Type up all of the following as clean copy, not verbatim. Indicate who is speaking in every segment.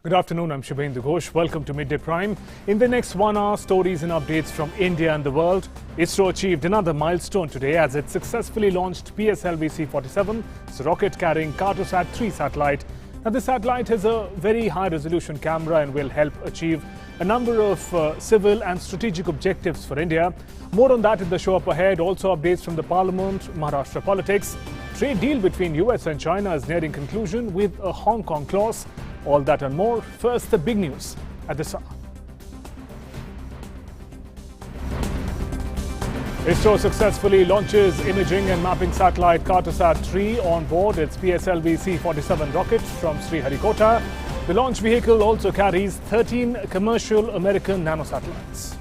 Speaker 1: Good afternoon, I'm Shubhendu Ghosh. Welcome to Midday Prime. In the next 1 hour, stories and updates from India and the world. ISRO achieved another milestone today as it successfully launched PSLV-C47, rocket carrying Cartosat-3 satellite. Now, this satellite has a very high-resolution camera and will help achieve a number of civil and strategic objectives for India. More on that in the show up ahead. Also updates from the Parliament, Maharashtra politics. Trade deal between US and China is nearing conclusion with a Hong Kong clause. All that and more. First, the big news at this hour. ISRO successfully launches imaging and mapping satellite Cartosat-3 on board its PSLV-C47 rocket from Sri Harikota. The launch vehicle also carries 13 commercial American nanosatellites.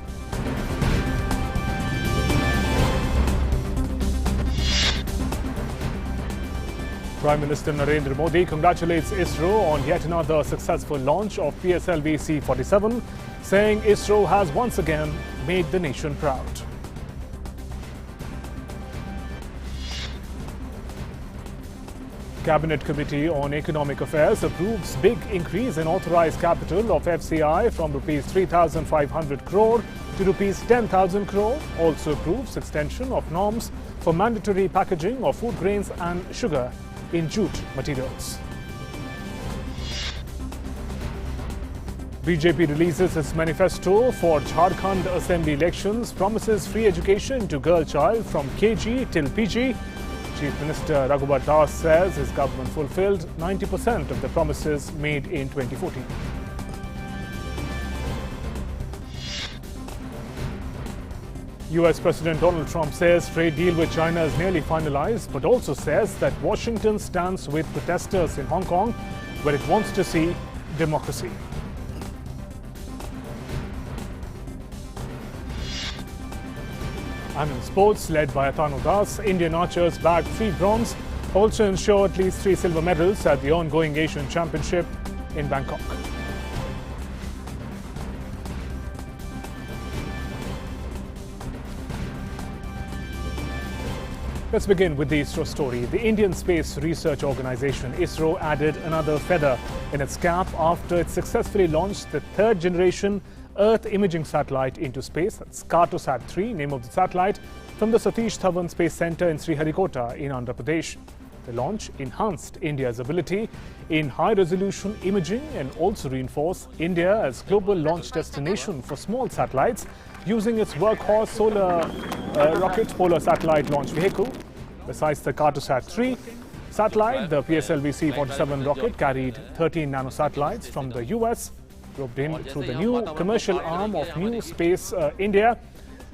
Speaker 1: Prime Minister Narendra Modi congratulates ISRO on yet another successful launch of PSLV-C47, saying ISRO has once again made the nation proud. Cabinet Committee on Economic Affairs approves big increase in authorized capital of FCI from Rs 3,500 crore to Rs 10,000 crore. Also approves extension of norms for mandatory packaging of food grains and sugar in jute materials. BJP releases its manifesto for Jharkhand Assembly Elections, promises free education to girl child from KG till PG. Chief Minister Raghuvar says his government fulfilled 90% of the promises made in 2014. US President Donald Trump says trade deal with China is nearly finalized, but also says that Washington stands with protesters in Hong Kong, where it wants to see democracy. And in sports, led by Atanu Das, Indian archers bagged 3 bronze, also ensure at least 3 silver medals at the ongoing Asian Championship in Bangkok. Let's begin with the ISRO story. The Indian Space Research Organisation, ISRO, added another feather in its cap after it successfully launched the 3rd generation Earth imaging satellite into space. That's Cartosat-3, name of the satellite, from the Satish Dhawan Space Centre in Sri Harikota in Andhra Pradesh. The launch enhanced India's ability in high-resolution imaging and also reinforced India as global launch destination for small satellites using its workhorse solar rocket polar satellite launch vehicle. Besides the Cartosat-3 satellite, the PSLV-C47 rocket carried 13 nanosatellites from the US, roped in through the new commercial arm of New Space India.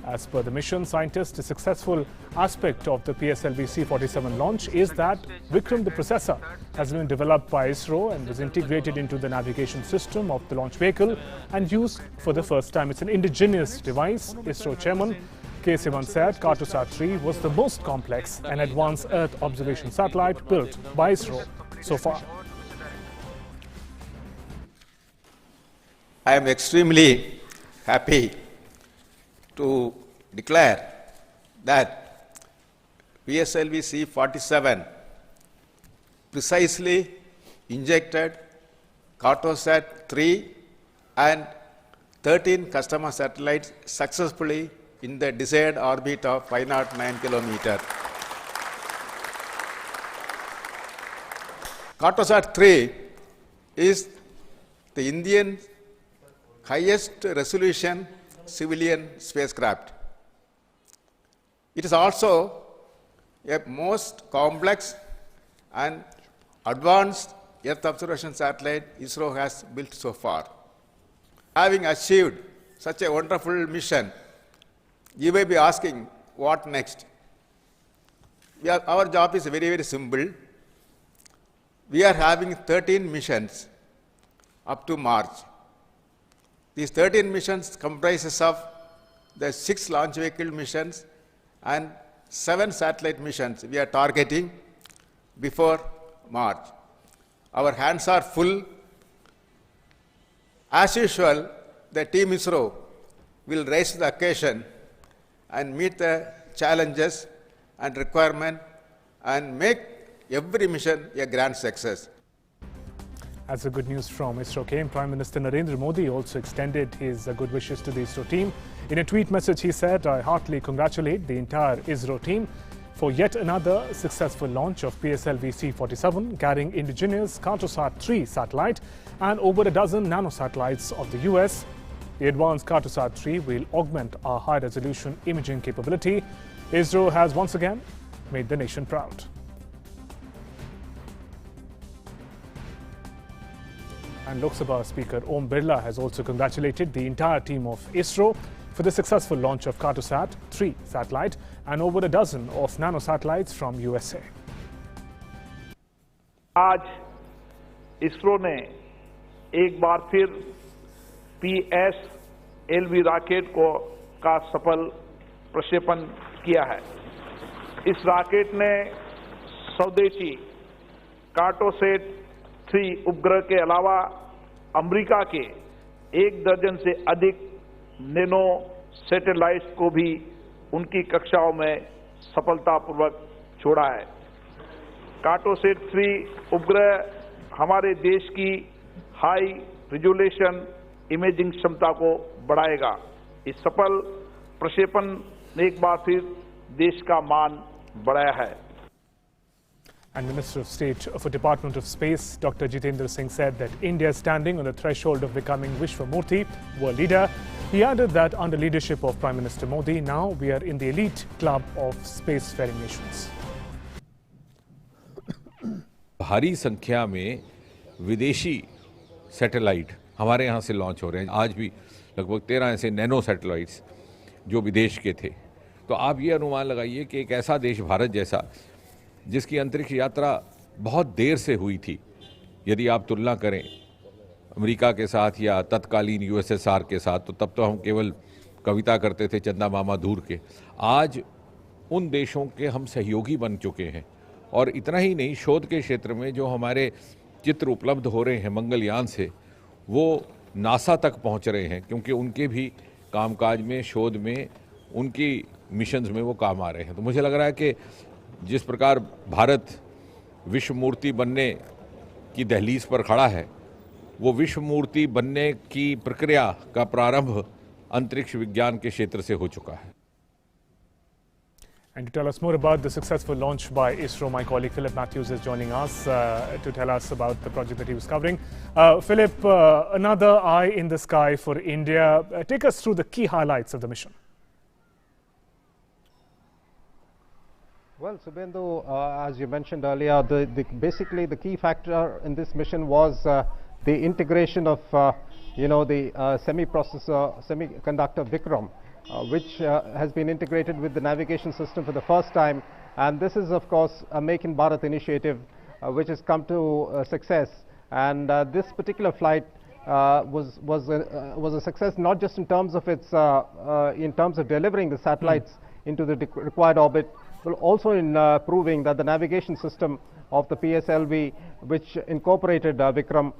Speaker 1: As per the mission scientists, the successful aspect of the PSLV-C47 launch is that Vikram, the processor, has been developed by ISRO and was integrated into the navigation system of the launch vehicle and used for the first time. It's an indigenous device. ISRO chairman K. Sivan said Cartosat-3 was the most complex and advanced Earth observation satellite built by ISRO so far.
Speaker 2: I am extremely happy to declare that PSLV-C47 precisely injected Cartosat-3 and 13 customer satellites successfully in the desired orbit of 509 kilometers. Cartosat-3 is the Indian highest resolution civilian spacecraft. It is also a most complex and advanced Earth observation satellite ISRO has built so far. Having achieved such a wonderful mission, you may be asking, what next? Our job is very, very simple. We are having 13 missions up to March. These 13 missions comprises of the 6 launch vehicle missions and 7 satellite missions we are targeting before March. Our hands are full. As usual, the team ISRO will rise to the occasion and meet the challenges and requirement and make every mission a grand success.
Speaker 1: As the good news from ISRO came, Prime Minister Narendra Modi also extended his good wishes to the ISRO team. In a tweet message, he said, "I heartily congratulate the entire ISRO team for yet another successful launch of PSLV-C47 carrying indigenous Cartosat-3 satellite and over a dozen nanosatellites of the US. The advanced Cartosat-3 will augment our high-resolution imaging capability. ISRO has once again made the nation proud." And Lok Sabha Speaker Om Birla has also congratulated the entire team of ISRO for the successful launch of Cartosat-3 satellite and over a dozen of nanosatellites from USA.
Speaker 3: आज इसरो ने एक बार फिर PSLV rocket का सफल प्रक्षेपण किया है। इस रॉकेट ने स्वदेशी कार्टोसेट-3 उपग्रह के अलावा अमेरिका के 1 दर्जन से अधिक नैनो सैटेलाइट्स को भी उनकी कक्षाओं में सफलतापूर्वक छोड़ा है। कार्टोसेट-3 उपग्रह हमारे देश की हाई रिजोल्यूशन इमेजिंग क्षमता को बढ़ाएगा। इस सफल प्रक्षेपण ने एक बार फिर देश का मान बढ़ाया है।
Speaker 1: And Minister of State for Department of Space, Dr. Jitendra Singh, said that India is standing on the threshold of becoming Vishwamurti, world leader. He added that under leadership of Prime Minister Modi, now we are in the elite club of spacefaring nations.
Speaker 4: भारी संख्या में विदेशी satellite हमारे यहाँ से launch हो रहे हैं। आज भी लगभग 13 ऐसे नैनो सैटेलाइट्स जो विदेश के थे। तो आप ये अनुमान लगाइए कि एक ऐसा देश भारत जैसा जिसकी अंतरिक्ष यात्रा बहुत देर से हुई थी, यदि आप तुलना करें अमेरिका के साथ या तत्कालीन USSR के साथ, तो तब तो हम केवल कविता करते थे चंदा मामा दूर के। आज उन देशों के हम सहयोगी बन चुके हैं। और इतना ही नहीं, शोध के क्षेत्र में जो हमारे चित्र उपलब्ध हो रहे हैं मंगलयान से, वो नासा तक पहुंच रहे हैं, क्योंकि उनके भी कामकाज में, शोध में, उनकी मिशंस में वो काम आ रहे हैं। तो मुझे लग रहा है कि जिस प्रकार भारत विश्व मूर्ति बनने की दहलीज पर खड़ा है, वो विश्व मूर्ति बनने की प्रक्रिया का प्रारंभ अंतरिक्ष विज्ञान के क्षेत्र से हो चुका है।
Speaker 1: And to tell us more about the successful launch by ISRO, my colleague Philip Matthews is joining us to tell us about the project that he was covering. Philip, another eye in the sky for India. Take us through the key highlights of the mission.
Speaker 5: Well, Subhendu, as you mentioned earlier, basically the key factor in this mission was the integration of, the semiconductor Vikram, which has been integrated with the navigation system for the first time. And this is, of course, a Make in Bharat initiative, which has come to success. And this particular flight was a success, not just in terms of its in terms of delivering the satellites into the required orbit, but also in proving that the navigation system of the PSLV, which incorporated Vikram,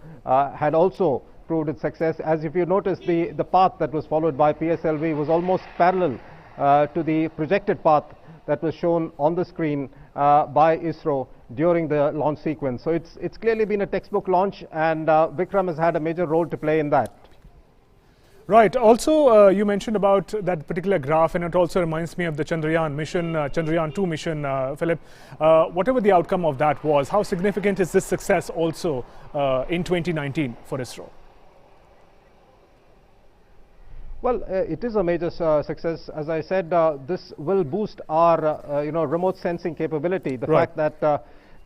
Speaker 5: had also proved its success. As if you notice, the path that was followed by PSLV was almost parallel to the projected path that was shown on the screen by ISRO during the launch sequence. So it's clearly been a textbook launch, and Vikram has had a major role to play in that.
Speaker 1: Right. Also, you mentioned about that particular graph, and it also reminds me of the Chandrayaan mission, Chandrayaan-2 mission, Philip. Whatever the outcome of that was, how significant is this success also in 2019 for ISRO?
Speaker 5: Well, it is a major success. As I said, this will boost our, remote sensing capability. The fact that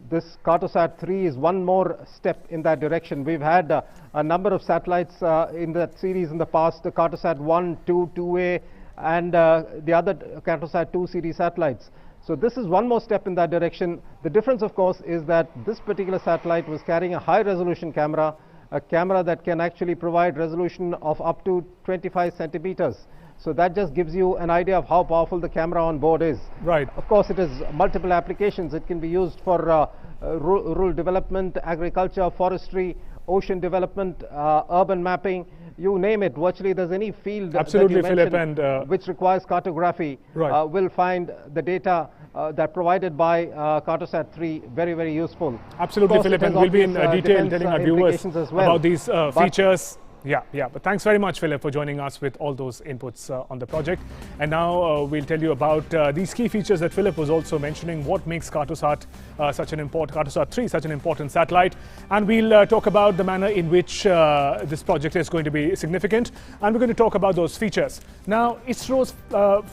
Speaker 5: this Cartosat-3 is one more step in that direction. We've had a number of satellites in that series in the past, the Cartosat-1, 2, 2A, and the other Cartosat-2 series satellites. So this is one more step in that direction. The difference, of course, is that this particular satellite was carrying a high-resolution camera, a camera that can actually provide resolution of up to 25 centimeters. So that just gives you an idea of how powerful the camera on board is.
Speaker 1: Right.
Speaker 5: Of course, it has multiple applications. It can be used for rural development, agriculture, forestry, ocean development, urban mapping, you name it. Virtually there's any field
Speaker 1: Absolutely,
Speaker 5: that you
Speaker 1: Philip,
Speaker 5: mentioned,
Speaker 1: and
Speaker 5: which requires cartography,
Speaker 1: right.
Speaker 5: will find the data that provided by Cartosat-3 very, very useful.
Speaker 1: Absolutely, Philip, and we'll be in detail telling our viewers about these features. Yeah. But thanks very much, Philip, for joining us with all those inputs on the project. And now we'll tell you about these key features that Philip was also mentioning. What makes Cartosat-3 such an important satellite? And we'll talk about the manner in which this project is going to be significant. And we're going to talk about those features. Now, ISRO's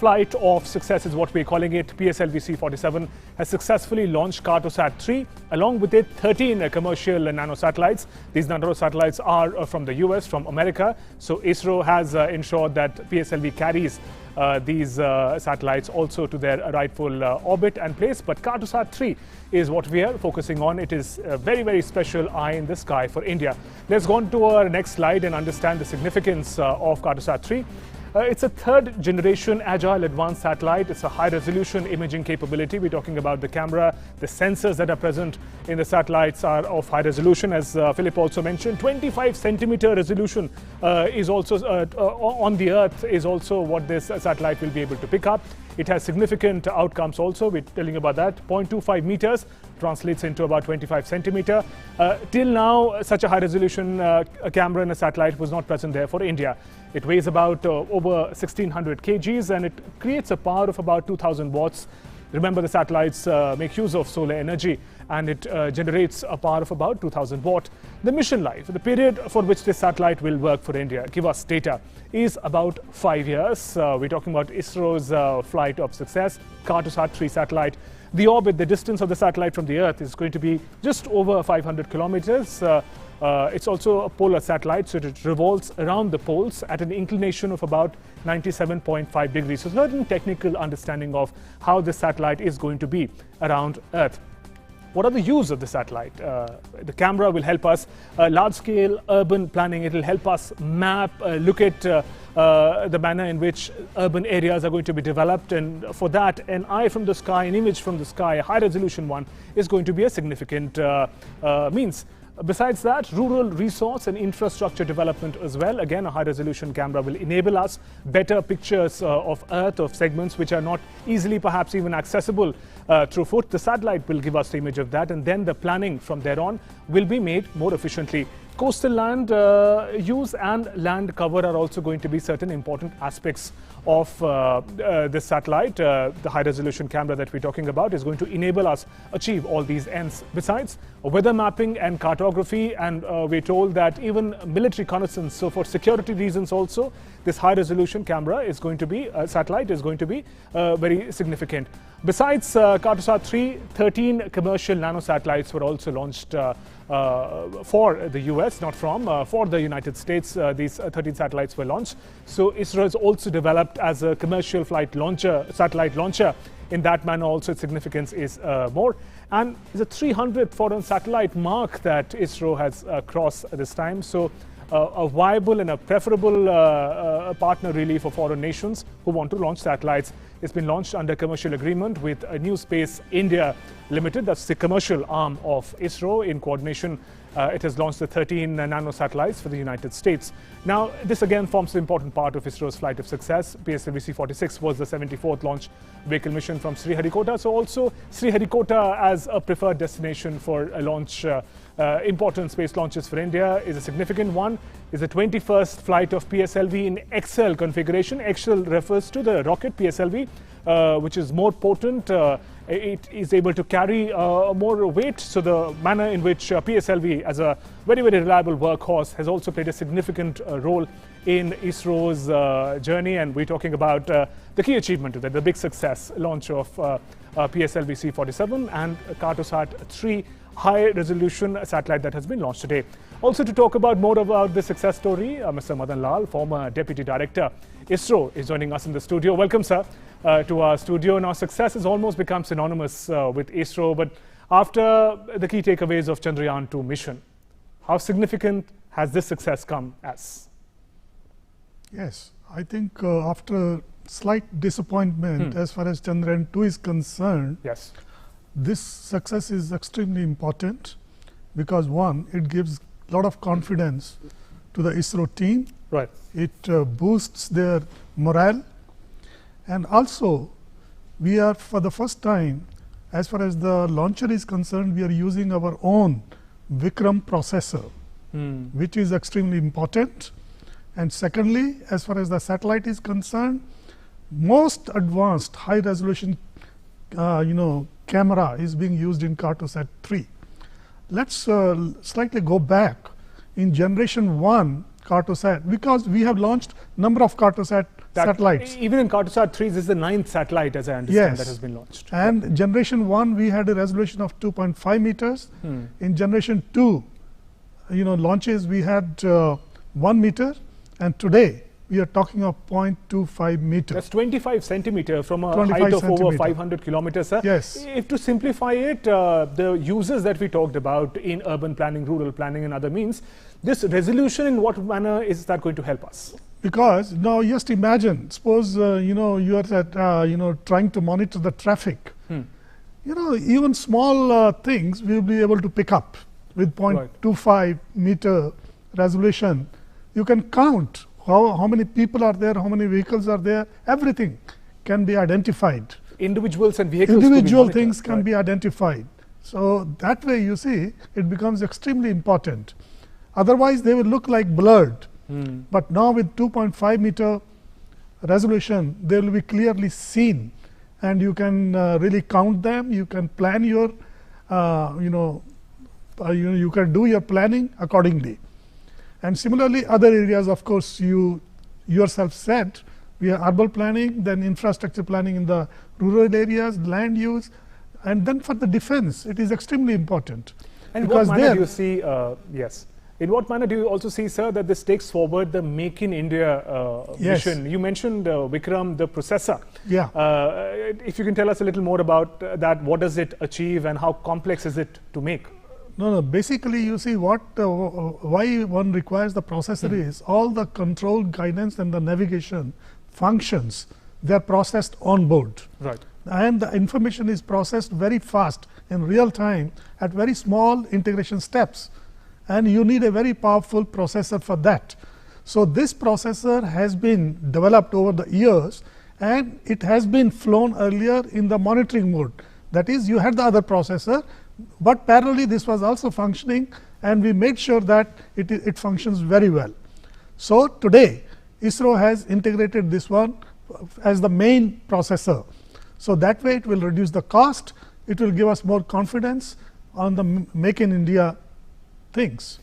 Speaker 1: flight of success is what we're calling it. PSLV-C47 has successfully launched Cartosat-3 along with it 13 commercial nano satellites. These nano satellites are from the US, from America. So ISRO has ensured that PSLV carries these satellites also to their rightful orbit and place. But Cartosat-3 is what we are focusing on. It is a very, very special eye in the sky for India. Let's go on to our next slide and understand the significance of Cartosat-3. It's a third generation agile advanced satellite. It's a high resolution imaging capability. We're talking about the camera. The sensors that are present in the satellites are of high resolution, as Philip also mentioned. 25 centimeter resolution is also on the Earth is also what this satellite will be able to pick up. It has significant outcomes also. We're telling about that. 0.25 meters translates into about 25 centimeter. Till now, such a high resolution camera in a satellite was not present there for India. It weighs about over 1600 kgs and it creates a power of about 2000 watts. Remember, the satellites make use of solar energy and it generates a power of about 2000 watt. The mission life, the period for which this satellite will work for India, give us data, is about 5 years. We're talking about ISRO's flight of success, Cartosat-3 satellite. The orbit, the distance of the satellite from the Earth is going to be just over 500 kilometers. It's also a polar satellite, so it revolves around the poles at an inclination of about 97.5 degrees. So certain technical understanding of how this satellite is going to be around Earth. What are the use of the satellite? The camera will help us large-scale urban planning. It will help us map, look at the manner in which urban areas are going to be developed. And for that, an eye from the sky, an image from the sky, a high-resolution one, is going to be a significant means. Besides that, rural resource and infrastructure development as well. Again, a high-resolution camera will enable us better pictures of Earth, of segments which are not easily perhaps even accessible through foot. The satellite will give us the image of that, and then the planning from there on will be made more efficiently. Coastal land use and land cover are also going to be certain important aspects of this satellite. The high-resolution camera that we're talking about is going to enable us achieve all these ends. Besides, weather mapping and cartography, and we're told that even military reconnaissance. So for security reasons also, this high-resolution camera is going to be, satellite is going to be very significant. Besides Cartosat-3, 13 commercial nano satellites were also launched for the US, not from, for the United States. These 13 satellites were launched. So ISRO has also developed as a commercial flight launcher, satellite launcher. In that manner also its significance is more. And it's a 300th foreign satellite mark that ISRO has crossed this time. So a viable and a preferable partner really for foreign nations who want to launch satellites. It's been launched under commercial agreement with New Space India Limited. That's the commercial arm of ISRO. In coordination, it has launched the 13 nano satellites for the United States. Now, this again forms an important part of ISRO's flight of success. PSLV-C46 was the 74th launch vehicle mission from Sri Harikota. So also Sri Harikota as a preferred destination for a launch, important space launches for India is a significant one. Is the 21st flight of PSLV in XL configuration. XL refers to the rocket PSLV, which is more potent. It is able to carry more weight. So the manner in which PSLV, as a very, very reliable workhorse, has also played a significant role in ISRO's journey. And we're talking about the key achievement of that, the big success launch of PSLV-C47 and Cartosat-3 high-resolution satellite that has been launched today. Also, to talk about more about the success story, Mr. Madan Lal, former Deputy Director, ISRO, is joining us in the studio. Welcome, sir, to our studio. Now, success has almost become synonymous with ISRO, but after the key takeaways of Chandrayaan-2 mission, how significant has this success come as?
Speaker 6: Yes, I think after slight disappointment as far as Chandrayaan-2 is concerned,
Speaker 1: yes,
Speaker 6: this success is extremely important because one, it gives a lot of confidence to the ISRO team.
Speaker 1: Right.
Speaker 6: It boosts their morale, and also we are for the first time, as far as the launcher is concerned, we are using our own Vikram processor, which is extremely important. And secondly, as far as the satellite is concerned, most advanced high resolution camera is being used in Cartosat-3. Let's slightly go back in generation 1 Cartosat, because we have launched number of Cartosat satellites.
Speaker 1: Even in Cartosat-3, this is the 9th satellite, as I understand, that has been launched.
Speaker 6: And generation 1, we had a resolution of 2.5 meters. In generation 2, launches, we had 1 meter, and today we are talking of 0.25 meters.
Speaker 1: That's 25 centimeter from a height of over 500 kilometers, sir.
Speaker 6: Yes.
Speaker 1: If to simplify it, the uses that we talked about in urban planning, rural planning and other means, this resolution, in what manner is that going to help us?
Speaker 6: Because now just imagine, suppose you are at, trying to monitor the traffic. Even small things we will be able to pick up with 0.25 meter resolution. You can count how many people are there, how many vehicles are there, everything can be identified.
Speaker 1: Individuals and vehicles.
Speaker 6: Individual things can be identified. So that way, you see, it becomes extremely important. Otherwise, they will look like blurred. But now with 2.5 meter resolution, they will be clearly seen, and you can really count them. You can plan your, you can do your planning accordingly. And similarly, other areas, of course, you yourself said, we have urban planning, then infrastructure planning in the rural areas, land use, and then for the defense, it is extremely important.
Speaker 1: And what manner do you see, yes, in what manner do you also see, sir, that this takes forward the Make in India mission? You mentioned Vikram, the processor.
Speaker 6: Yeah.
Speaker 1: If you can tell us a little more about that, what does it achieve and how complex is it to make?
Speaker 6: No, basically, you see why one requires the processor is all the control, guidance and the navigation functions, they are processed on board.
Speaker 1: Right.
Speaker 6: And the information is processed very fast in real time at very small integration steps. And you need a very powerful processor for that. So this processor has been developed over the years, and it has been flown earlier in the monitoring mode. That is, you had the other processor, but parallelly this was also functioning, and we made sure that it functions very well. So today, ISRO has integrated this one as the main processor. So that way it will reduce the cost, it will give us more confidence on the Make in India things.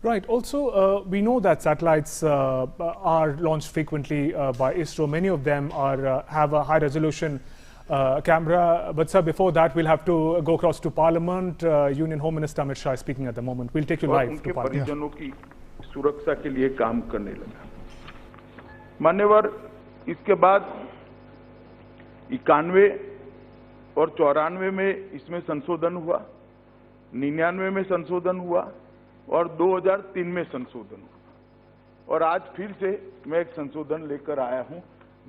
Speaker 1: Right. Also, we know that satellites are launched frequently by ISRO. Many of them are have a high resolution camera. But sir, before that, we'll have to go across to Parliament. Union Home Minister Amit Shah is speaking at the moment. We'll take you live to Parliament.
Speaker 3: परिजनों की सुरक्षा के लिए काम करने लगा। मान्यवर, इसके बाद 91 और 94 में इसमें संशोधन हुआ, 99 में संशोधन हुआ और 2003 में संशोधन हुआ, और आज फिर से मैं एक संशोधन लेकर आया हूं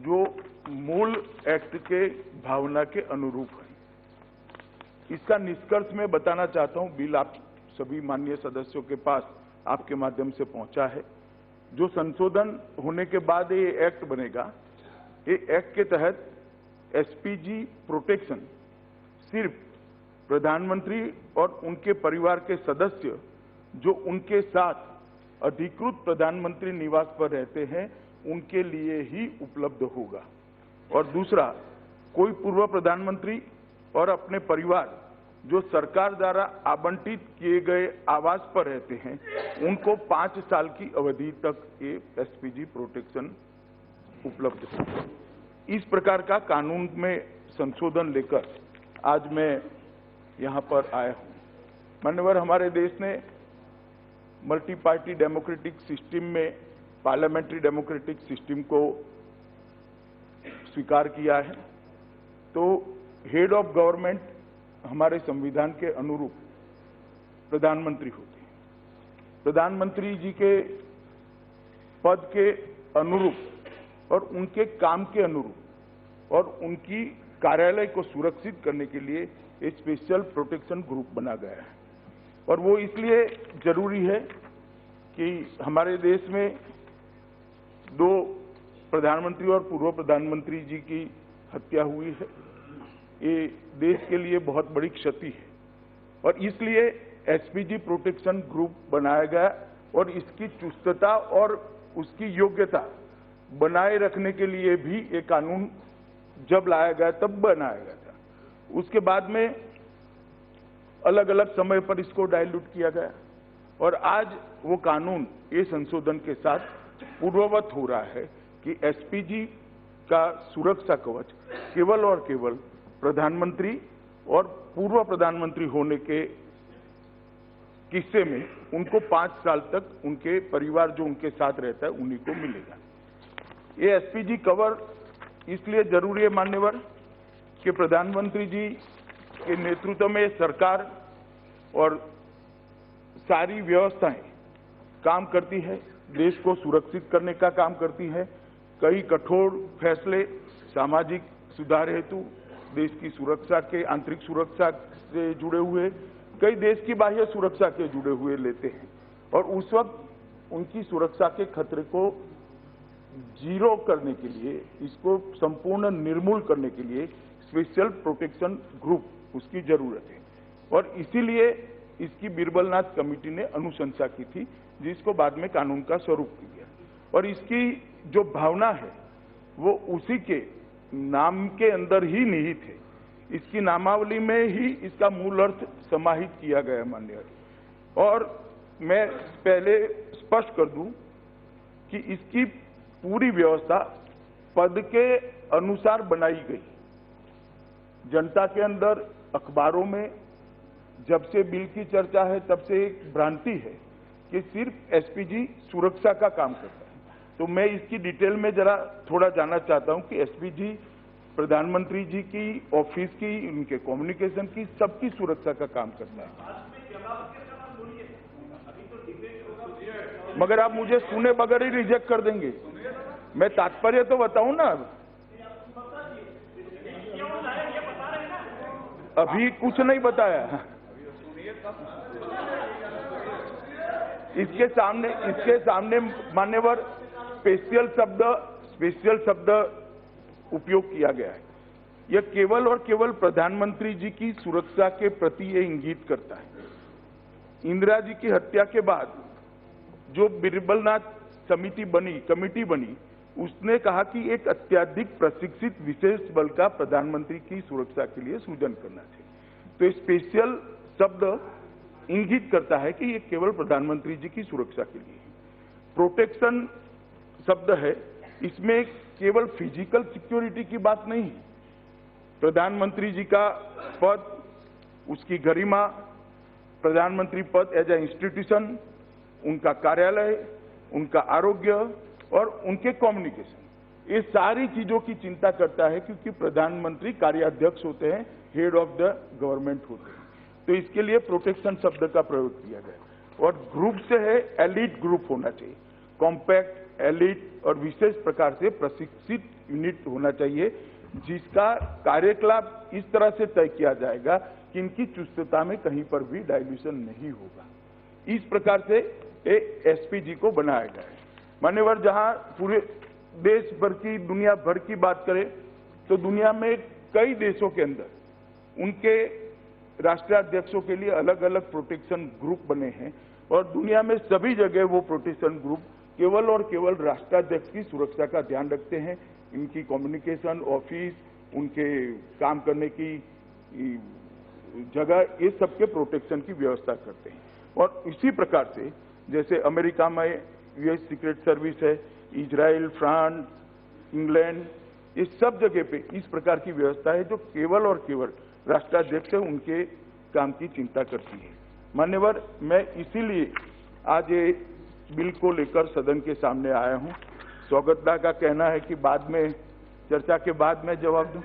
Speaker 3: जो मूल एक्ट के भावना के अनुरूप है। इसका निष्कर्ष मैं बताना चाहता हूं, बिल आप सभी माननीय सदस्यों के पास आपके माध्यम से पहुंचा है। जो संशोधन होने के बाद ये एक्ट बनेगा, ये एक्ट के तहत एसपीजी प्रोटेक्शन सिर्फ प्रधानमंत्री और उनके परिवार के सदस्य जो उनके साथ अधिकृत प्रधानमंत्री निवास पर रहते हैं उनके लिए ही उपलब्ध होगा। और दूसरा, कोई पूर्व प्रधानमंत्री और अपने परिवार जो सरकार द्वारा आवंटित किए गए आवास पर रहते हैं उनको 5 साल की अवधि तक ये एसपीजी प्रोटेक्शन उपलब्ध होगा। इस प्रकार का कानून में संशोधन लेकर आज मैं यहां पर आया हूं। मान्यवर, हमारे देश ने मल्टी पार्टी डेमोक्रेटिक सिस्टम में पार्लियामेंट्री डेमोक्रेटिक सिस्टम को स्वीकार किया है। तो हेड ऑफ गवर्नमेंट हमारे संविधान के अनुरूप प्रधानमंत्री होते हैं। प्रधानमंत्री जी के पद के अनुरूप और उनके काम के अनुरूप और उनकी कार्यालय को सुरक्षित करने के लिए एक स्पेशल प्रोटेक्शन ग्रुप बना गया है। और वो इसलिए जरूरी है कि हमारे देश में 2 प्रधानमंत्री और पूर्व प्रधानमंत्री जी की हत्या हुई है ये देश के लिए बहुत बड़ी क्षति है और इसलिए एसपीजी प्रोटेक्शन ग्रुप बनाया गया और इसकी चुस्तता और उसकी योग्यता बनाए रखने के लिए भी ये कानून जब लाया गया तब बनाया गया था। उसके बाद में अलग अलग समय पर इसको डाइल्यूट किया गया और आज वो कानून ये संशोधन के साथ पूर्ववत हो रहा है कि एसपीजी का सुरक्षा कवच केवल और केवल प्रधानमंत्री और पूर्व प्रधानमंत्री होने के किस्से में उनको 5 साल तक उनके परिवार जो उनके साथ रहता है उन्हीं को मिलेगा। ये एसपीजी कवर इसलिए जरूरी है मान्यवर कि प्रधानमंत्री जी के नेतृत्व में सरकार और सारी व्यवस्थाएं काम करती है, देश को सुरक्षित करने का काम करती है। कई कठोर फैसले सामाजिक सुधार हेतु देश की सुरक्षा के आंतरिक सुरक्षा से जुड़े हुए, कई देश की बाह्य सुरक्षा के जुड़े हुए लेते हैं और उस वक्त उनकी सुरक्षा के खतरे को जीरो करने के लिए, इसको संपूर्ण निर्मूल करने के लिए स्पेशल प्रोटेक्शन ग्रुप उसकी जरूरत है और इसीलिए इसकी बिरबलनाथ कमेटी ने अनुशंसा की थी जिसको बाद में कानून का स्वरूप दिया और इसकी जो भावना है वो उसी के नाम के अंदर ही निहित है। इसकी नामावली में ही इसका मूल अर्थ समाहित किया गया माननीय। और मैं पहले स्पष्ट कर दूं कि इसकी पूरी व्यवस्था पद के अनुसार बनाई गई। जनता के अंदर अखबारों में जब से बिल की चर्चा है तब से एक भ्रांति है कि सिर्फ एसपीजी सुरक्षा का काम करता है। तो मैं इसकी डिटेल में जरा थोड़ा जानना चाहता हूं कि एसपीजी प्रधानमंत्री जी की ऑफिस की, उनके कम्युनिकेशन की, सबकी सुरक्षा का काम करता है। मगर आप मुझे सुने बगैर ही रिजेक्ट कर देंगे। मैं तात्पर्य तो बताऊं ना। अभी कुछ नहीं बताया। इसके सामने मान्यवर स्पेशल शब्द उपयोग किया गया है। यह केवल और केवल प्रधानमंत्री जी की सुरक्षा के प्रति ये इंगित करता है। इंदिरा जी की हत्या के बाद जो बिरबलनाथ कमेटी बनी, उसने कहा कि एक अत्यधिक प्रशिक्षित विशेष बल का प्रधानमंत्री की सुरक्षा के लिए सृजन करना चाहिए। तो स्पेशल शब्द इंगित करता है कि ये केवल प्रधानमंत्री जी की सुरक्षा के लिए है। प्रोटेक्शन शब्द है, इसमें केवल फिजिकल सिक्योरिटी की बात नहीं है। प्रधानमंत्री जी का पद, उसकी गरिमा, प्रधानमंत्री पद एज ए इंस्टीट्यूशन, उनका कार्यालय, उनका आरोग्य और उनके कम्युनिकेशन, ये सारी चीजों की चिंता करता है क्योंकि प्रधानमंत्री कार्याध्यक्ष होते हैं, हेड ऑफ द गवर्नमेंट होते हैं। तो इसके लिए प्रोटेक्शन शब्द का प्रयोग किया गया। और ग्रुप से है एलिट ग्रुप होना चाहिए, कॉम्पैक्ट, एलिट और विशेष प्रकार से प्रशिक्षित यूनिट होना चाहिए जिसका कार्यकलाप इस तरह से तय किया जाएगा कि इनकी चुस्तता में कहीं पर भी डाइल्यूशन नहीं होगा। इस प्रकार से एसपीजी को बनाया गया है। मान्यवर, जहां पूरे देश भर की, दुनिया भर की बात करें तो दुनिया में कई देशों के अंदर उनके राष्ट्राध्यक्षों के लिए अलग अलग प्रोटेक्शन ग्रुप बने हैं और दुनिया में सभी जगह वो प्रोटेक्शन ग्रुप केवल और केवल राष्ट्राध्यक्ष की सुरक्षा का ध्यान रखते हैं। इनकी कम्युनिकेशन, ऑफिस, उनके काम करने की जगह, ये सबके प्रोटेक्शन की व्यवस्था करते हैं। और इसी प्रकार से जैसे अमेरिका में यूएस सीक्रेट सर्विस है, इजराइल, फ्रांस, इंग्लैंड, ये सब जगह पे इस प्रकार की व्यवस्था है जो केवल और केवल राष्ट्राध्यक्ष उनके काम की चिंता करती है। मान्यवर, मैं इसीलिए आज ये बिल को लेकर सदन के सामने आया हूं। स्वागतदा का कहना है कि बाद में, चर्चा के बाद मैं जवाब दूं।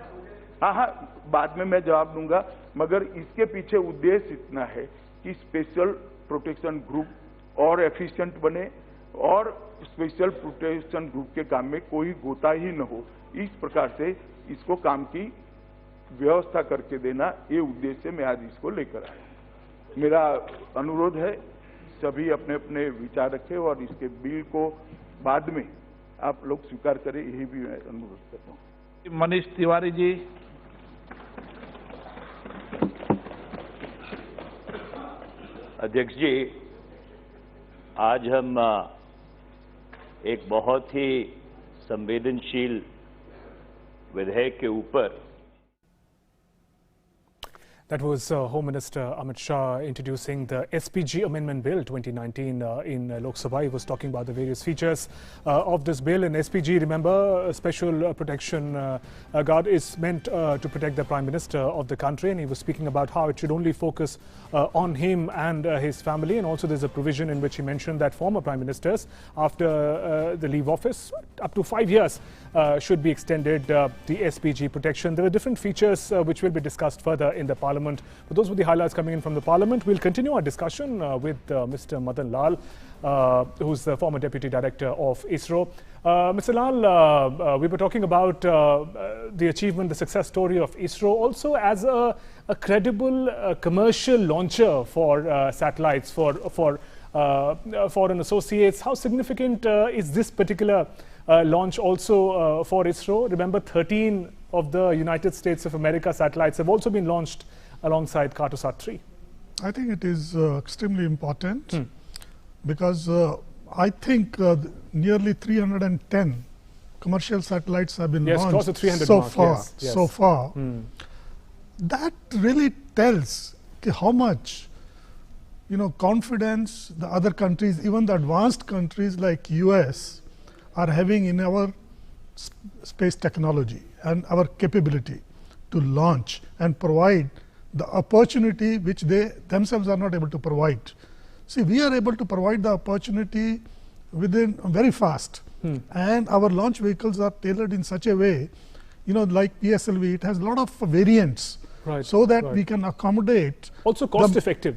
Speaker 3: हाँ, बाद में मैं जवाब दूंगा, मगर इसके पीछे उद्देश्य इतना है कि स्पेशल प्रोटेक्शन ग्रुप और एफिशिएंट बने और स्पेशल प्रोटेक्शन ग्रुप के काम में कोई गोताही न हो। इस प्रकार से इसको काम की व्यवस्था करके देना, ये उद्देश्य से मैं आज इसको लेकर आया। मेरा अनुरोध है सभी अपने अपने विचार रखें और इसके बिल को बाद में आप लोग स्वीकार करें, यही भी मैं अनुरोध करता हूँ। मनीष तिवारी जी।
Speaker 7: अध्यक्ष जी, आज हम एक बहुत ही संवेदनशील विधेयक के ऊपर
Speaker 1: That was Home Minister Amit Shah introducing the SPG Amendment Bill 2019 in Lok Sabha. He was talking about the various features of this bill. And SPG, remember, a special protection guard is meant to protect the Prime Minister of the country. And he was speaking about how it should only focus on him and his family. And also there's a provision in which he mentioned that former Prime Ministers, after they leave office, up to 5 years should be extended the SPG protection. There are different features which will be discussed further in the Parliament. But those were the highlights coming in from the Parliament. We'll continue our discussion with Mr. Madan Lal, who's the former Deputy Director of ISRO. Mr. Lal, we were talking about the achievement, the success story of ISRO, also as a credible commercial launcher for satellites, for foreign associates. How significant is this particular launch also for ISRO? Remember, 13 of the United States of America satellites have also been launched alongside Cartosat-3.
Speaker 6: I think it is extremely important because I think nearly 310 commercial satellites have been launched
Speaker 1: close to 300
Speaker 6: so
Speaker 1: mark,
Speaker 6: far.
Speaker 1: yes.
Speaker 6: So far, that really tells how much confidence the other countries, even the advanced countries like US, are having in our space technology and our capability to launch and provide the opportunity which they themselves are not able to provide. See, we are able to provide the opportunity within very fast, and our launch vehicles are tailored in such a way, like PSLV, it has a lot of variants, so that we can accommodate.
Speaker 1: Also cost effective.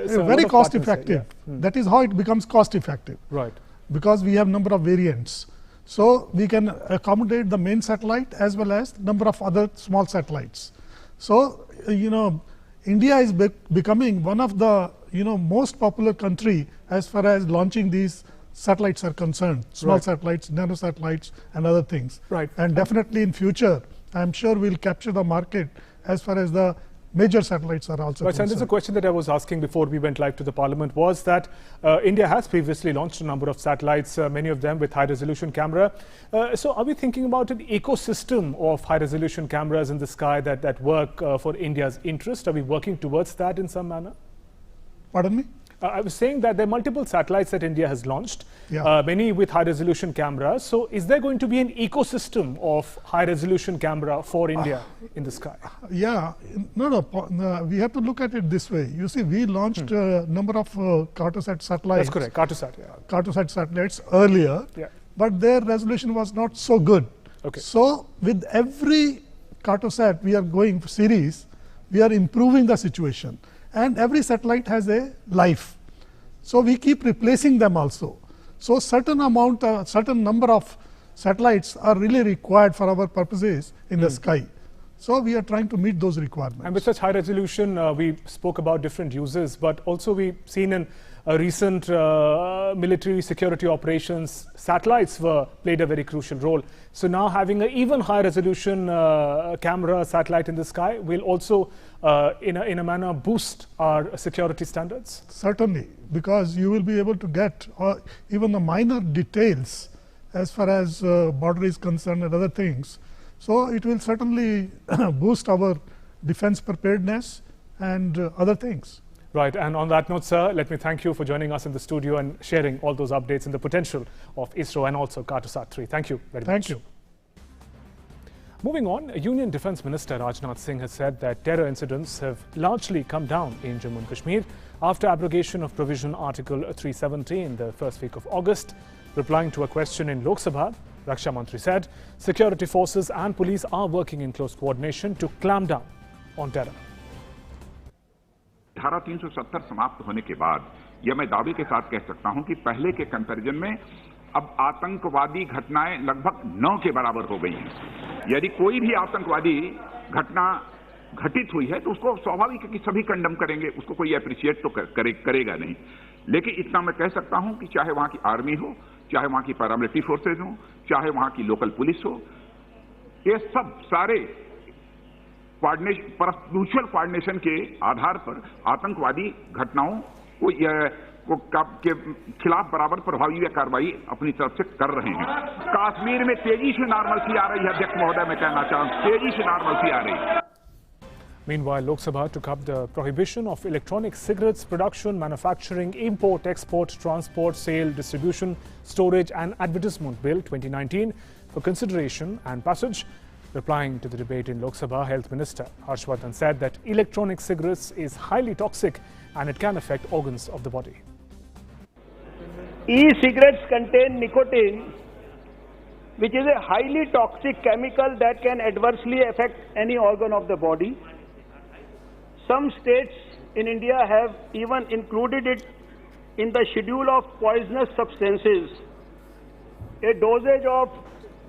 Speaker 6: Very cost effective. That is how it becomes cost effective.
Speaker 1: Right.
Speaker 6: Because we have number of variants. So we can accommodate the main satellite as well as number of other small satellites. So, India is becoming one of the, most popular country as far as launching these satellites are concerned, small satellites, nano satellites and other things.
Speaker 1: Right.
Speaker 6: And definitely in future, I'm sure we'll capture the market as far as the major satellites are also concerned.
Speaker 1: And there's a question that I was asking before we went live to the Parliament was that India has previously launched a number of satellites, many of them with high-resolution camera. So are we thinking about an ecosystem of high-resolution cameras in the sky that work for India's interest? Are we working towards that in some manner?
Speaker 6: Pardon me?
Speaker 1: I was saying that there are multiple satellites that India has launched, many with high-resolution cameras. So is there going to be an ecosystem of high-resolution camera for India in the sky?
Speaker 6: Yeah, no, we have to look at it this way. You see, we launched a number of Cartosat satellites.
Speaker 1: That's correct, Cartosat.
Speaker 6: Cartosat satellites earlier, but their resolution was not so good.
Speaker 1: Okay.
Speaker 6: So with every Cartosat we are going series, we are improving the situation. And every satellite has a life. So we keep replacing them also. So certain number of satellites are really required for our purposes in the sky. So we are trying to meet those requirements.
Speaker 1: And with such high resolution, we spoke about different uses, but also we've seen in recent military security operations, satellites played a very crucial role. So now having an even higher resolution camera satellite in the sky will also in a manner boost our security standards?
Speaker 6: Certainly, because you will be able to get even the minor details as far as border is concerned and other things. So it will certainly boost our defense preparedness and other things.
Speaker 1: Right, and on that note, sir, let me thank you for joining us in the studio and sharing all those updates and the potential of ISRO and also Cartosat-3. Thank you very much.
Speaker 6: Thank you.
Speaker 1: Moving on, Union Defence Minister Rajnath Singh has said that terror incidents have largely come down in Jammu and Kashmir after abrogation of provision Article 370 in the first week of August. Replying to a question in Lok Sabha, Raksha Mantri said security forces and police are working in close coordination to clamp down on terror.
Speaker 8: धारा 370 समाप्त होने के बाद यह मैं दावे के साथ कह सकता हूं कि पहले के कंपैरिजन में अब आतंकवादी घटनाएं लगभग 9 के बराबर हो गई हैं। यदि कोई भी आतंकवादी घटना घटित हुई है तो उसको स्वाभाविक है कि सभी कंडम करेंगे, उसको कोई अप्रिशिएट तो करेगा नहीं। लेकिन इतना मैं कह सकता हूं कि चाहे वहां की आर्मी हो, चाहे वहां की पैरामिलिट्री फोर्सेज हो, चाहे वहां की लोकल पुलिस हो, ये सब सारे म्यूचुअल कोऑर्डिनेशन के आधार पर आतंकवादी घटनाओं के खिलाफ बराबर प्रभावी कार्रवाई अपनी तरफ से कर रहे हैं। कश्मीर में तेजी से नॉर्मलसी आ रही है, अध्यक्ष महोदय, मैं कहना चाहूँ तेजी से नॉर्मलसी आ रही है।
Speaker 1: Meanwhile, Lok Sabha took up the prohibition of electronic cigarettes production, manufacturing, import, export, transport, sale, distribution, storage and advertisement bill 2019 for consideration and passage. Replying to the debate in Lok Sabha, Health Minister Harshvardhan said that electronic cigarettes is highly toxic and it can affect organs of the body.
Speaker 9: E-cigarettes contain nicotine, which is a highly toxic chemical that can adversely affect any organ of the body. Some states in India have even included it in the schedule of poisonous substances. A dosage of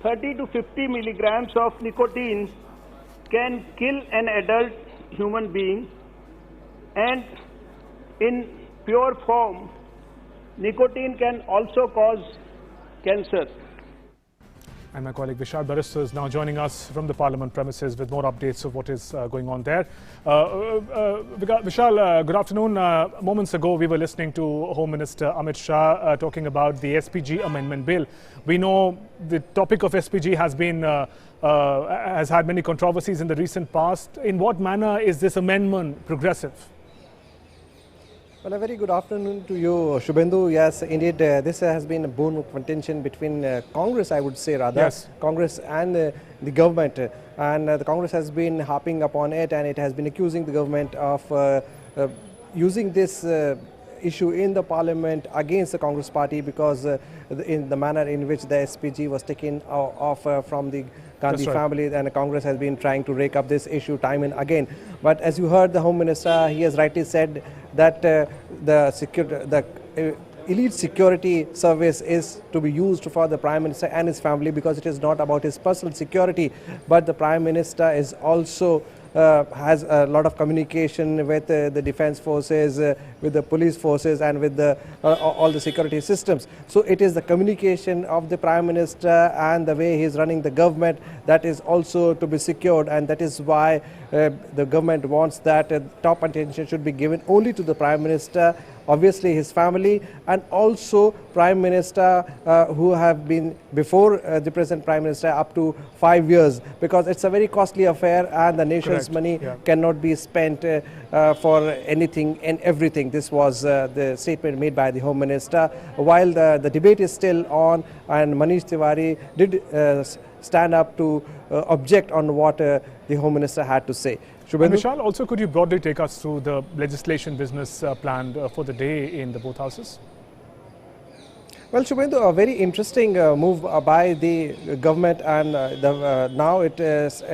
Speaker 9: 30 to 50 milligrams of nicotine can kill an adult human being, and in pure form, nicotine can also cause cancer.
Speaker 1: And my colleague Vishal Barrister is now joining us from the Parliament premises with more updates of what is going on there. Vishal, good afternoon. Moments ago, we were listening to Home Minister Amit Shah talking about the SPG Amendment Bill. We know the topic of SPG has had many controversies in the recent past. In what manner is this amendment progressive?
Speaker 10: Well, a very good afternoon to you, Shubhendu. Yes, indeed, this has been a bone of contention between Congress, I would say rather,
Speaker 1: yes.
Speaker 10: Congress and the government. And the Congress has been harping upon it, and it has been accusing the government of using this issue in the parliament against the Congress party, because in the manner in which the SPG was taken off from the Gandhi family, and the Congress has been trying to rake up this issue time and again. But as you heard the Home Minister, he has rightly said that the elite security service is to be used for the Prime Minister and his family, because it is not about his personal security, but the Prime Minister is also has a lot of communication with the defense forces, with the police forces, and with all the security systems. So it is the communication of the Prime Minister and the way he is running the government that is also to be secured, and that is why the government wants that top attention should be given only to the Prime Minister, obviously his family, and also Prime Minister who have been before the present Prime Minister up to 5 years, because it's a very costly affair and the nation's money cannot be spent for anything and everything. This was the statement made by the Home Minister. While the debate is still on, and Manish Tiwari did stand up to object on what the Home Minister had to say.
Speaker 1: Vishal, also could you broadly take us through the legislation business planned for the day in the both houses?
Speaker 10: Well, Shubhendu, a very interesting move by the government, and now it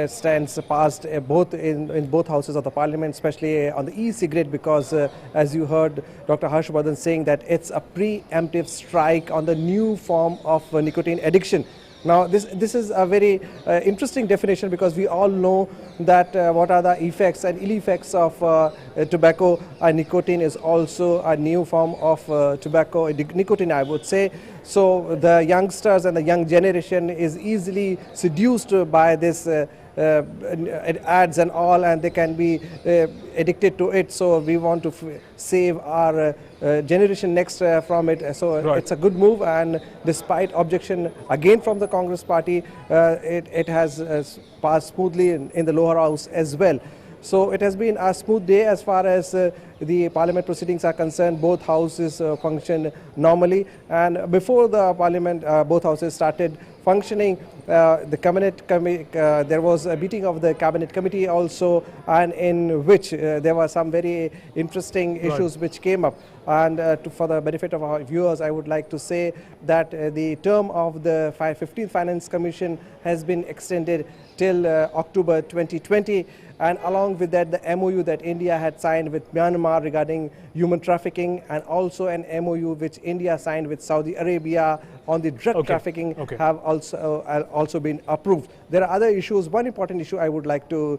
Speaker 10: stands passed in both houses of the parliament, especially on the e-cigarette, because as you heard Dr. Harshvardhan saying that it's a preemptive strike on the new form of nicotine addiction. Now, this is a very interesting definition, because we all know that what are the effects and ill effects of tobacco. Nicotine is also a new form of tobacco, nicotine, I would say. So the youngsters and the young generation is easily seduced by this ads and all, and they can be addicted to it. So we want to save our generation next from it. So it's a good move, and despite objection again from the Congress party, it has passed smoothly in the lower house as well. So it has been a smooth day as far as the parliament proceedings are concerned. Both houses functioned normally, and before the parliament, both houses started functioning, the cabinet there was a meeting of the cabinet committee also, and in which there were some very interesting issues which came up. And for the benefit of our viewers, I would like to say that the term of the 15th Finance Commission has been extended till October 2020. And along with that, the MOU that India had signed with Myanmar regarding human trafficking, and also an MOU which India signed with Saudi Arabia on the drug trafficking have also been approved. There are other issues. One important issue I would like to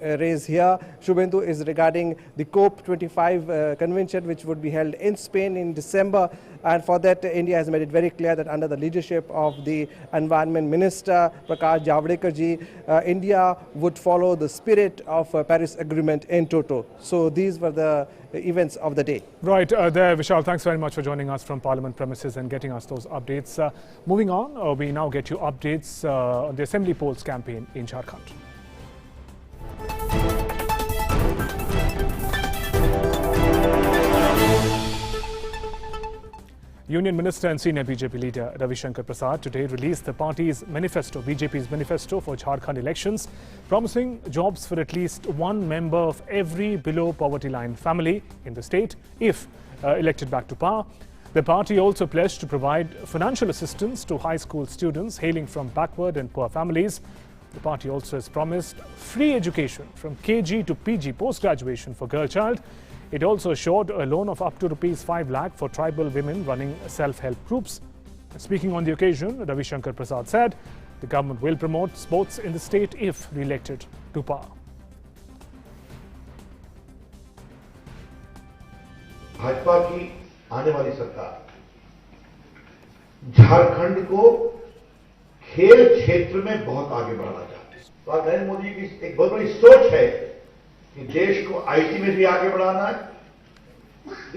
Speaker 10: raise here, Shubhendu, is regarding the COP25 convention, which would be held in Spain in December. and for that India has made it very clear that under the leadership of the Environment Minister Prakash Javadekar ji, India would follow the spirit of Paris Agreement in toto. So these were the events of the day.
Speaker 1: Right there, Vishal, thanks very much for joining us from Parliament premises and getting us those updates. Moving on, we now get you updates on the Assembly polls campaign in Jharkhand. Union Minister and senior BJP leader Ravi Shankar Prasad today released the party's manifesto, BJP's manifesto for Jharkhand elections, promising jobs for at least one member of every below poverty line family in the state if elected back to power. The party also pledged to provide financial assistance to high school students hailing from backward and poor families. The party also has promised free education from KG to PG post-graduation for girl child. It also assured a loan of up to ₹5 lakh for tribal women running self-help groups. Speaking on the occasion, Ravi Shankar Prasad said the government will promote sports in the state if re-elected to power.
Speaker 11: Bhajpa की आने वाली सरकार झारखंड को खेल क्षेत्र में बहुत आगे बढ़ाना चाहती है। तो आज नरेंद्र मोदी की एक बहुत बड़ी सोच है कि देश को आईटी में भी आगे बढ़ाना है,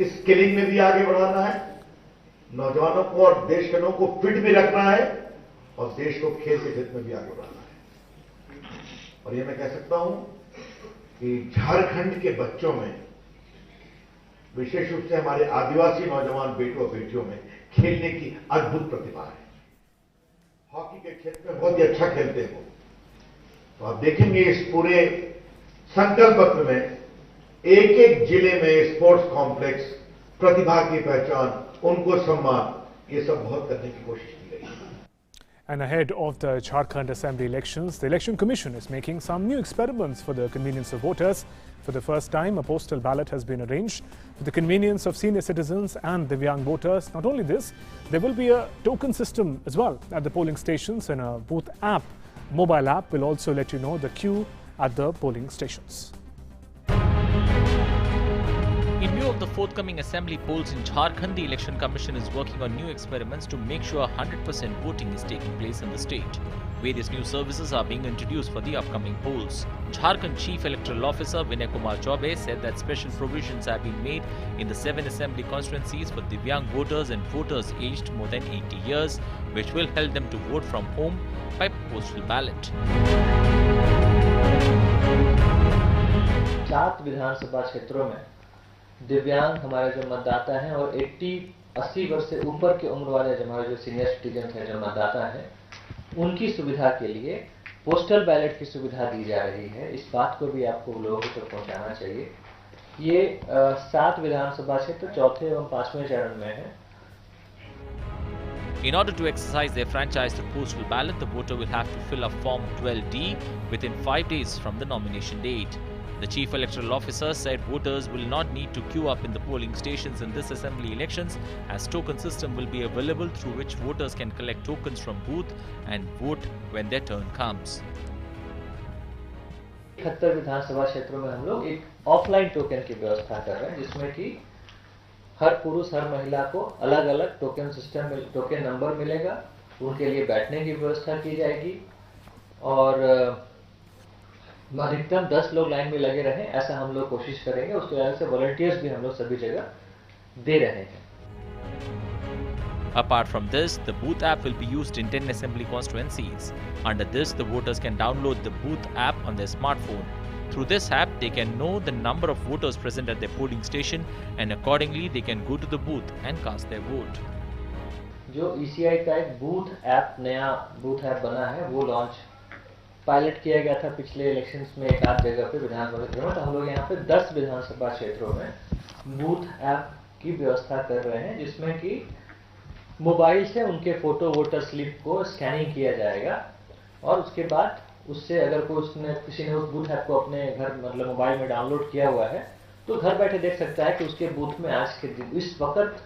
Speaker 11: स्किलिंग में भी आगे बढ़ाना है, नौजवानों को और देश के लोगों को फिट भी रखना है और देश को खेल के क्षेत्र में भी आगे बढ़ाना है। और ये मैं कह सकता हूं कि झारखंड के बच्चों में, विशेष रूप से हमारे आदिवासी नौजवान बेटों और बेटियों में खेलने की अद्भुत प्रतिभा है। हॉकी के क्षेत्र में बहुत ही अच्छा खेलते हैं वो। तो आप देखेंगे इस पूरे संकल्प पत्र में एक एक जिले में स्पोर्ट्स कॉम्प्लेक्स, प्रतिभा की पहचान, उनको सम्मान, ये सब बहुत करने की कोशिश की गई है।
Speaker 1: And ahead of the Jharkhand Assembly elections, the Election Commission is making some new experiments for the convenience of voters. For the first time, a postal ballot has been arranged for the convenience of senior citizens and Divyang voters. Not only this, there will be a token system as well at the polling stations, and a booth app, mobile app, will also let you know the queue at the polling stations.
Speaker 12: In view of the forthcoming assembly polls in Jharkhand, the Election Commission is working on new experiments to make sure 100% voting is taking place in the state. Various new services are being introduced for the upcoming polls. Jharkhand Chief Electoral Officer Vinay Kumar Chaubey said that special provisions have been made in the 7 assembly constituencies for Divyang voters and voters aged more than 80 years, which will help them to vote from home by postal ballot.
Speaker 13: 7 विधानसभा क्षेत्रों में दिव्यांग हमारे जो मतदाता हैं और 80 वर्ष से ऊपर की उम्र वाले जो हमारे जो सीनियर सिटीजन हैं, जो मतदाता हैं, उनकी सुविधा के लिए पोस्टल बैलेट की सुविधा दी जा रही है। इस बात को भी आपको लोगों तक पहुंचाना चाहिए। ये 7 विधानसभा क्षेत्र चौथे एवं 5वें चरण में है।
Speaker 12: In order to exercise their franchise through postal ballot, the voter will have to fill up Form 12D within 5 days from the nomination date. The Chief Electoral Officer said voters will not need to queue up in the polling stations in this assembly elections, as token system will be available through which voters can collect tokens from booth and vote when their turn comes.
Speaker 13: 71 विधानसभा क्षेत्रों में हम लोग एक offline token की व्यवस्था कर रहे हैं, जिसमें कि हर पुरुष हर महिला को अलग अलग टोकन सिस्टम में टोकन नंबर मिलेगा, उनके लिए बैठने की व्यवस्था की जाएगी और अधिकतम 10 लोग लाइन में लगे रहें, ऐसा हम लोग कोशिश करेंगे। उसके वजह से वॉलंटियर्स भी हम लोग सभी जगह दे रहे हैं।
Speaker 12: Apart from this, the booth app will be used in 10 assembly constituencies. Under this, the voters can download the booth app on their smartphone. Through this app, they can know the number of voters present at their polling station, and accordingly, they can go to the booth and cast their vote.
Speaker 13: जो ECI का एक booth app, नया booth app बना है, वो launch pilot किया गया था पिछले इलेक्शंस में एक आध जगह पे विधानसभा क्षेत्रों में। तो हम लोग यहाँ पे 10 विधानसभा क्षेत्रों में बूथ ऐप की व्यवस्था कर रहे हैं, जिसमें कि मोबाइल से उनके फोटो वोटर स्लिप को स्कैनिंग किया जाएगा और उसके बाद उससे अगर कोई किसी ने उस बूथ ऐप को अपने घर मतलब मोबाइल में डाउनलोड किया हुआ है तो घर बैठे देख सकता है कि उसके बूथ में आज के दिन इस वक्त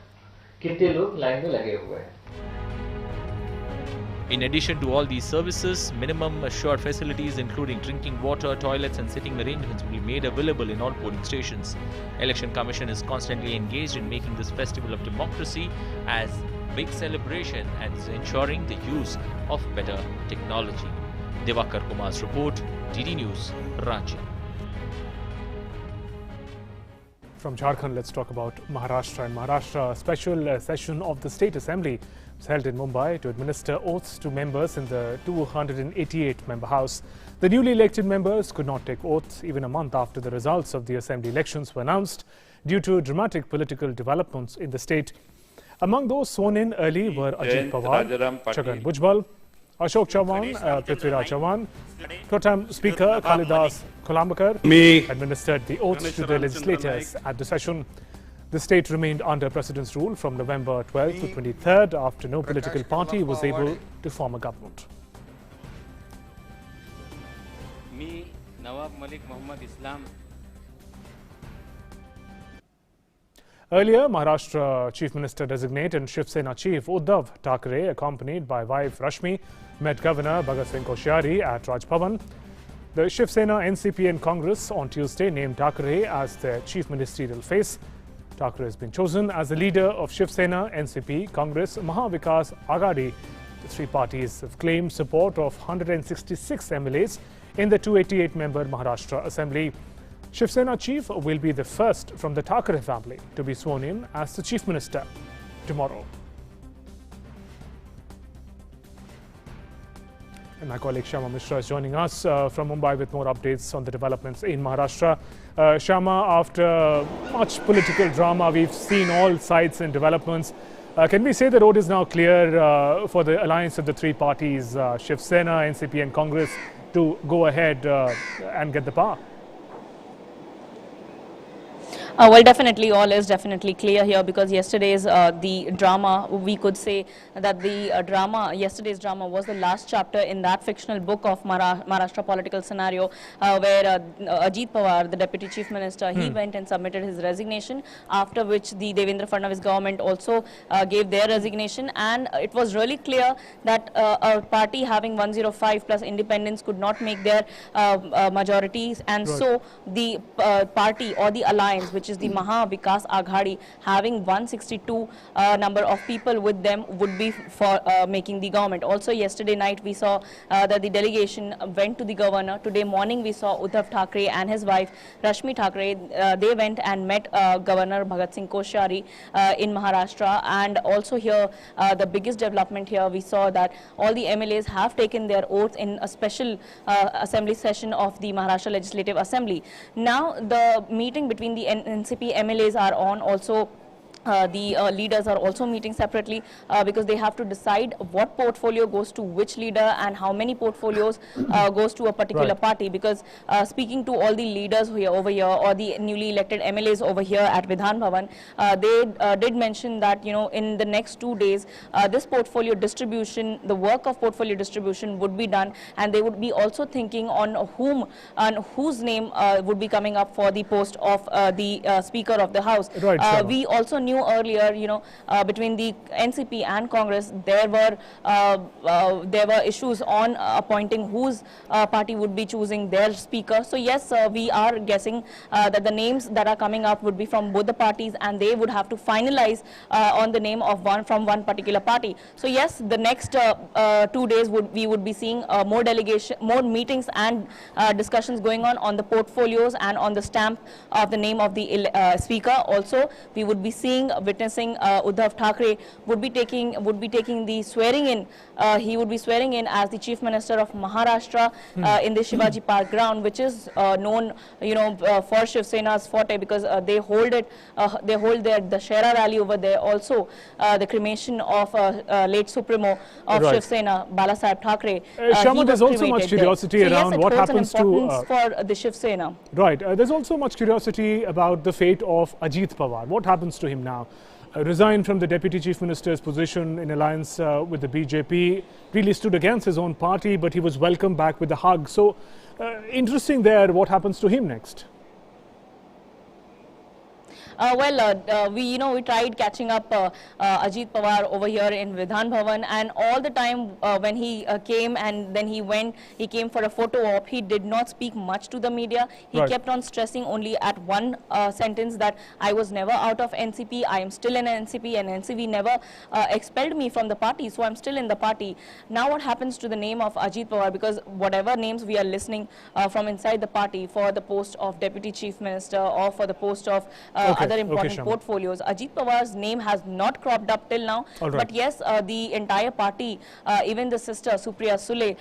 Speaker 13: कितने लोग लाइन में लगे हुए हैं।
Speaker 12: In addition to all these services, minimum assured facilities including drinking water, toilets and sitting arrangements will be made available in all polling stations. Election Commission is constantly engaged in making this festival of democracy as big celebration and is ensuring the use of better technology. Devakar Kumar's report, DD News, Ranchi.
Speaker 1: From Jharkhand, let's talk about Maharashtra. In Maharashtra, a special session of the State Assembly was held in Mumbai to administer oaths to members in the 288-member House. The newly elected members could not take oaths even a month after the results of the Assembly elections were announced due to dramatic political developments in the state. Among those sworn in early were Ajit Pawar, Chhagan Bhujbal, Ashok Chavan, Prithviraj Chavan, Pro-Tem Speaker Kalidas Kolambakar administered the oaths to the legislators at the session. The state remained under President's rule from November 12th to 23rd after no political party was able to form a government. Earlier, Maharashtra Chief Minister Designate and Shiv Sena Chief Uddhav Thackeray, accompanied by wife Rashmi, met Governor Bhagat Singh Koshyari at Raj Bhavan. The Shiv Sena, NCP and Congress on Tuesday named Thackeray as their chief ministerial face. Thackeray has been chosen as the leader of Shiv Sena, NCP, Congress, Mahavikas Aghadi. The three parties have claimed support of 166 MLAs in the 288-member Maharashtra Assembly. Shiv Sena chief will be the first from the Thackeray family to be sworn in as the chief minister tomorrow. And my colleague Shama Mishra is joining us from Mumbai with more updates on the developments in Maharashtra. Shama, after much political drama, we've seen all sides and developments. Can we say the road is now clear for the alliance of the three parties, Shiv Sena, NCP and Congress, to go ahead and get the power?
Speaker 14: Well, definitely, all is definitely clear here because yesterday's the drama, we could say that the yesterday's drama was the last chapter in that fictional book of Maharashtra political scenario where Ajit Pawar, the Deputy Chief Minister, he went and submitted his resignation, after which the Devendra Fadnavis government also gave their resignation, and it was really clear that a party having 105 plus independents could not make their majorities, and so the party or the alliance, which is the Mahavikas Aghadi, having 162 number of people with them, would be for making the government. Also yesterday night we saw that the delegation went to the governor. Today morning we saw Uddhav Thackeray and his wife Rashmi Thackeray. They went and met Governor Bhagat Singh Koshyari in Maharashtra, and also here the biggest development here, we saw that all the MLAs have taken their oaths in a special assembly session of the Maharashtra Legislative Assembly. Now the meeting between the NCP MLAs are on. Also the leaders are also meeting separately because they have to decide what portfolio goes to which leader and how many portfolios goes to a particular party, because speaking to all the leaders here over here or the newly elected MLAs over here at Vidhan Bhavan, they did mention that, you know, in the next 2 days this portfolio distribution, the work of portfolio distribution would be done, and they would be also thinking on whom and whose name would be coming up for the post of the Speaker of the House. We also knew earlier, you know, between the NCP and Congress, there were issues on appointing whose party would be choosing their speaker. So yes, we are guessing that the names that are coming up would be from both the parties, and they would have to finalize on the name of one particular party. So yes, the next 2 days we would be seeing more meetings and discussions going on the portfolios and on the stamp of the name of the speaker. Also, we would be witnessing Uddhav Thackeray would be taking the swearing in. He would be swearing in as the Chief Minister of Maharashtra in the Shivaji Park ground, which is known, you know, for Shiv Sena's forte, because they hold it. They hold the Shera rally over there. Also, the cremation of late Supremo of Shiv Sena, Balasaheb Thackeray.
Speaker 1: Shama, there's also much curiosity around what happens to
Speaker 14: for the Shiv Sena.
Speaker 1: Right. There's also much curiosity about the fate of Ajit Pawar. What happens to him now? Resigned from the Deputy Chief Minister's position in alliance with the BJP, really stood against his own party, but he was welcomed back with a hug. So, interesting there, what happens to him next?
Speaker 14: We tried catching up Ajit Pawar over here in Vidhan Bhavan, and all the time when he came and then he came for a photo op, he did not speak much to the media. He kept on stressing only at one sentence that I was never out of NCP, I am still in NCP, and NCP never expelled me from the party, so I'm still in the party. Now what happens to the name of Ajit Pawar, because whatever names we are listening from inside the party for the post of Deputy Chief Minister or for the post of other important portfolios, Ajit Pawar's name has not cropped up till now. But yes, the entire party, even the sister Supriya Sule,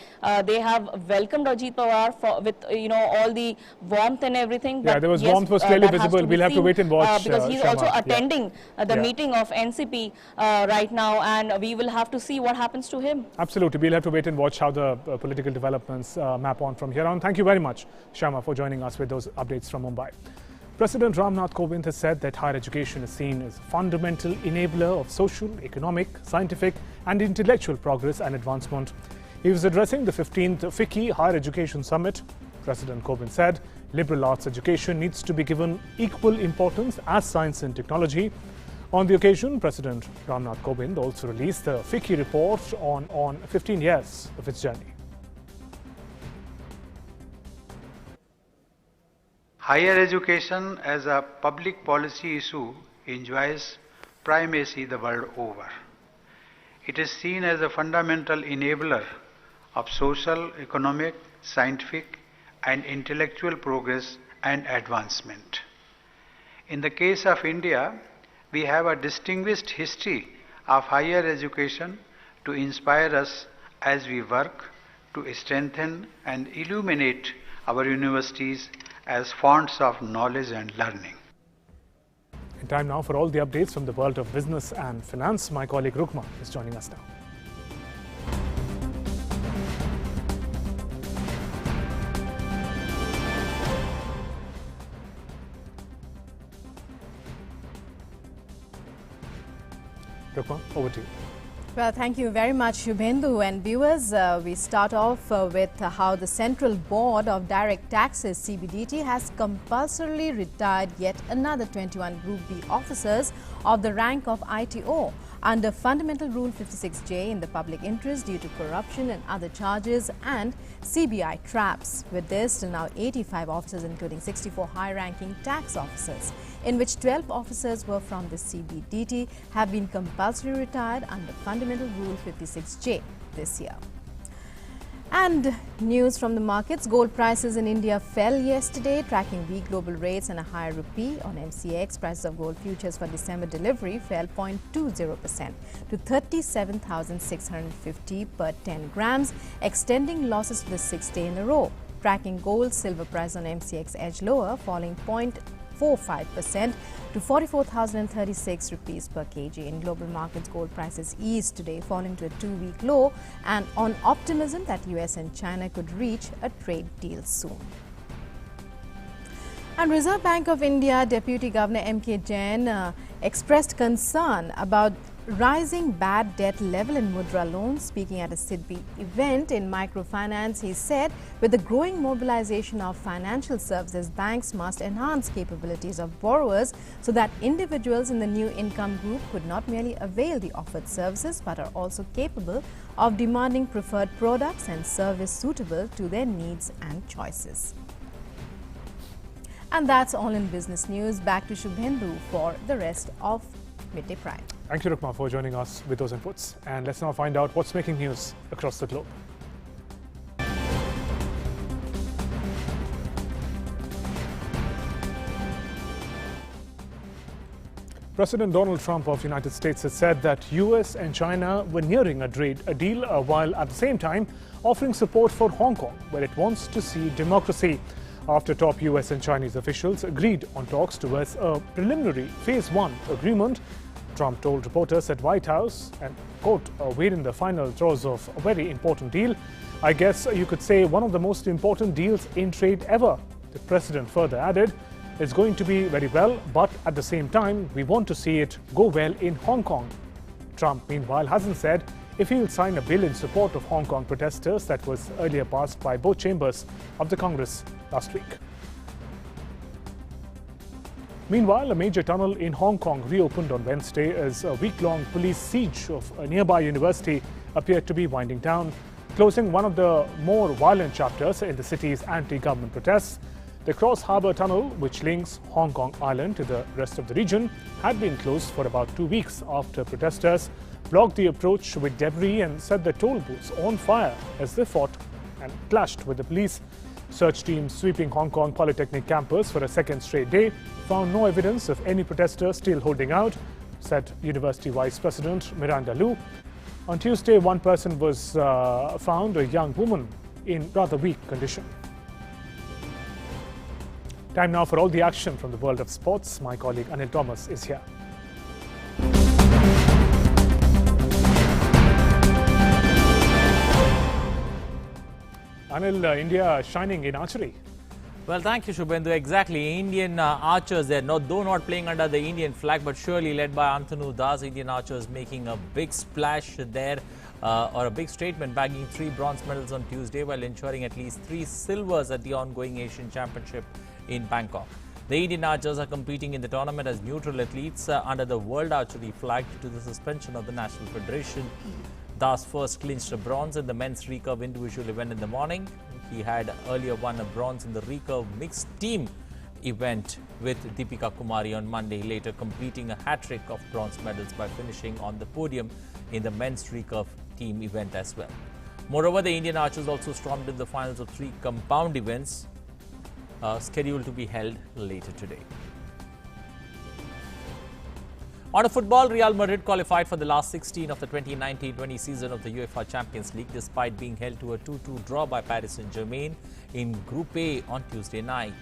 Speaker 14: they have welcomed Ajit Pawar with all the warmth and everything.
Speaker 1: Yeah, there was warmth was clearly visible. We'll have to wait and watch.
Speaker 14: Because he's also attending the meeting of NCP right now, and we will have to see what happens to him.
Speaker 1: Absolutely. We'll have to wait and watch how the political developments map on from here on. Thank you very much, Shyama, for joining us with those updates from Mumbai. President Ramnath Kovind has said that higher education is seen as a fundamental enabler of social, economic, scientific and intellectual progress and advancement. He was addressing the 15th FICCI Higher Education Summit. President Kovind said liberal arts education needs to be given equal importance as science and technology. On the occasion, President Ramnath Kovind also released the FICCI report on 15 years of its journey.
Speaker 15: Higher education as a public policy issue enjoys primacy the world over. It is seen as a fundamental enabler of social, economic, scientific and intellectual progress and advancement. In the case of India, we have a distinguished history of higher education to inspire us as we work to strengthen and illuminate our universities as fonts of knowledge and learning.
Speaker 1: In time now for all the updates from the world of business and finance, my colleague Rukma is joining us now. Rukma, over to you.
Speaker 16: Well, thank you very much, Shubhendu. And viewers, we start off with how the Central Board of Direct Taxes, CBDT, has compulsorily retired yet another 21 Group B officers of the rank of ITO under Fundamental Rule 56J in the public interest due to corruption and other charges and CBI traps. With this, till now 85 officers, including 64 high-ranking tax officers, in which 12 officers were from the CBDT, have been compulsorily retired under Fundamental Rule 56J this year. And news from the markets. Gold prices in India fell yesterday, tracking weak global rates and a higher rupee. On MCX, prices of gold futures for December delivery fell 0.20% to 37,650 per 10 grams, extending losses for the 6th day in a row. Tracking gold, silver price on MCX edged lower, falling 0.45% to 44,036 rupees per kg. In global markets, gold prices eased today, falling to a 2-week low and on optimism that US and China could reach a trade deal soon. And Reserve Bank of India Deputy Governor M.K. Jain expressed concern about rising bad debt level in Mudra loans. Speaking at a SIDBI event in microfinance, he said with the growing mobilization of financial services, banks must enhance capabilities of borrowers so that individuals in the new income group could not merely avail the offered services but are also capable of demanding preferred products and service suitable to their needs and choices. And that's all in business news. Back to Shubhendu for the rest of Midday Prime.
Speaker 1: Thank you, Rukma, for joining us with those inputs. And let's now find out what's making news across the globe. President Donald Trump of the United States has said that US and China were nearing a deal while at the same time offering support for Hong Kong, where it wants to see democracy. After top US and Chinese officials agreed on talks towards a preliminary Phase 1 agreement, Trump told reporters at White House, and quote, we're in the final throes of a very important deal. I guess you could say one of the most important deals in trade ever. The president further added, it's going to be very well, but at the same time, we want to see it go well in Hong Kong. Trump, meanwhile, hasn't said if he'll sign a bill in support of Hong Kong protesters that was earlier passed by both chambers of the Congress last week. Meanwhile, a major tunnel in Hong Kong reopened on Wednesday as a week-long police siege of a nearby university appeared to be winding down, closing one of the more violent chapters in the city's anti-government protests. The Cross Harbour Tunnel, which links Hong Kong Island to the rest of the region, had been closed for about 2 weeks after protesters blocked the approach with debris and set the toll booths on fire as they fought and clashed with the police. Search teams sweeping Hong Kong Polytechnic campus for a second straight day found no evidence of any protesters still holding out, said University Vice President Miranda Liu. On Tuesday, one person was found, a young woman, in rather weak condition. Time now for all the action from the world of sports. My colleague Anil Thomas is here. Anil, India shining in archery.
Speaker 17: Well, thank you, Shubhendu. Exactly. Indian archers, they're though not playing under the Indian flag, but surely led by Antanu Das, Indian archers making a big splash there, or a big statement, bagging 3 bronze medals on Tuesday while ensuring at least 3 silvers at the ongoing Asian Championship in Bangkok. The Indian archers are competing in the tournament as neutral athletes under the World Archery flag due to the suspension of the National Federation. Das first clinched a bronze in the men's recurve individual event in the morning. He had earlier won a bronze in the recurve mixed team event with Deepika Kumari on Monday, later completing a hat-trick of bronze medals by finishing on the podium in the men's recurve team event as well. Moreover, the Indian archers also stormed in the finals of 3 compound events scheduled to be held later today. On to football, Real Madrid qualified for the last 16 of the 2019-20 season of the UEFA Champions League despite being held to a 2-2 draw by Paris Saint-Germain in Group A on Tuesday night.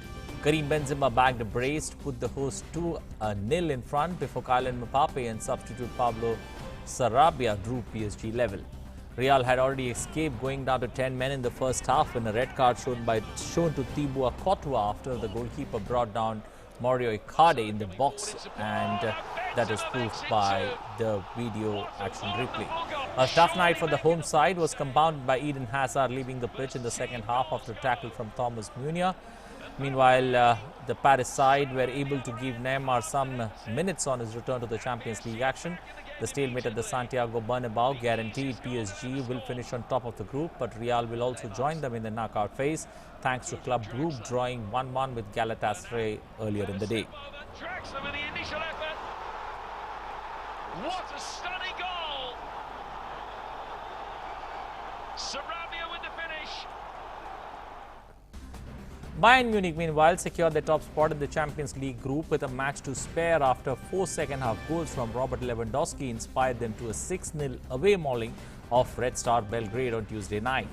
Speaker 17: Karim Benzema bagged a brace to put the hosts 2-0 in front before Kylian Mbappe and substitute Pablo Sarabia drew PSG level. Real had already escaped going down to 10 men in the first half when a red card shown to Thibaut Courtois after the goalkeeper brought down Mario Icardi in the box, and that is proved by the video action replay. A tough night for the home side was compounded by Eden Hazard leaving the pitch in the second half after a tackle from Thomas Meunier. Meanwhile, the Paris side were able to give Neymar some minutes on his return to the Champions League action. The stalemate at the Santiago Bernabeu guaranteed PSG will finish on top of the group, but Real will also join them in the knockout phase thanks to Club Brugge drawing 1-1 with Galatasaray earlier in the day.
Speaker 18: What a stunning goal! Sarabia with the finish.
Speaker 17: Bayern Munich, meanwhile, secured their top spot in the Champions League group with a match to spare after 4 second-half goals from Robert Lewandowski inspired them to a 6-0 away mauling of Red Star Belgrade on Tuesday night.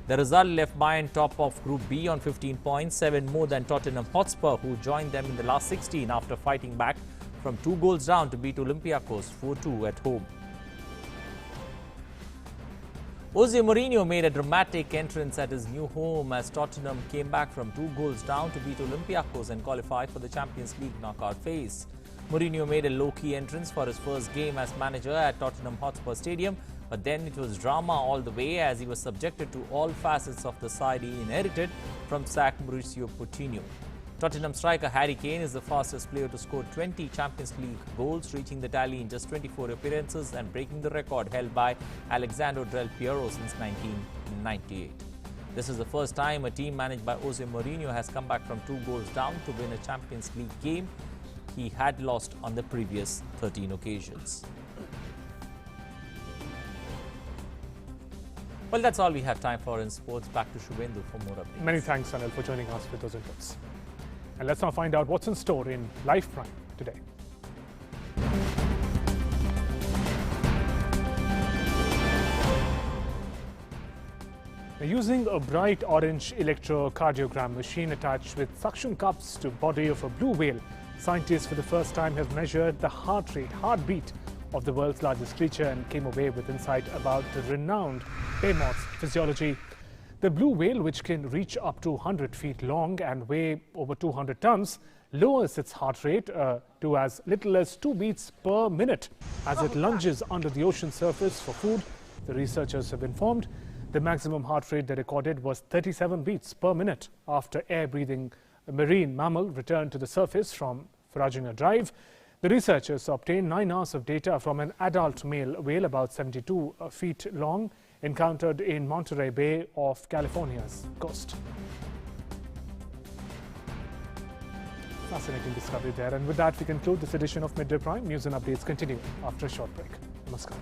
Speaker 17: The result left Bayern top of Group B on 15 points, 7 more than Tottenham Hotspur, who joined them in the last 16 after fighting back from 2 goals down to beat Olympiacos 4-2 at home. Jose Mourinho made a dramatic entrance at his new home as Tottenham came back from 2 goals down to beat Olympiacos and qualify for the Champions League knockout phase. Mourinho made a low-key entrance for his first game as manager at Tottenham Hotspur Stadium, but then it was drama all the way as he was subjected to all facets of the side he inherited from sack Mauricio Pochettino. Tottenham striker Harry Kane is the fastest player to score 20 Champions League goals, reaching the tally in just 24 appearances and breaking the record held by Alexandro Del Piero since 1998. This is the first time a team managed by Jose Mourinho has come back from 2 goals down to win a Champions League game he had lost on the previous 13 occasions. Well, that's all we have time for in sports. Back to Shubhendu for more updates.
Speaker 1: Many thanks, Anil, for joining us with those inputs. And let's now find out what's in store in Life Prime today. Using a bright orange electrocardiogram machine attached with suction cups to body of a blue whale, scientists for the first time have measured the heartbeat of the world's largest creature and came away with insight about the renowned behemoth's physiology. The blue whale, which can reach up to 100 feet long and weigh over 200 tons, lowers its heart rate to as little as 2 beats per minute as it lunges under the ocean surface for food. The researchers have informed the maximum heart rate they recorded was 37 beats per minute after air-breathing marine mammal returned to the surface from Foraging a drive, the researchers obtained 9 hours of data from an adult male whale about 72 feet long encountered in Monterey Bay off California's coast. Fascinating discovery there. And with that, we conclude this edition of Midday Prime. News and updates continue after a short break. Namaskar.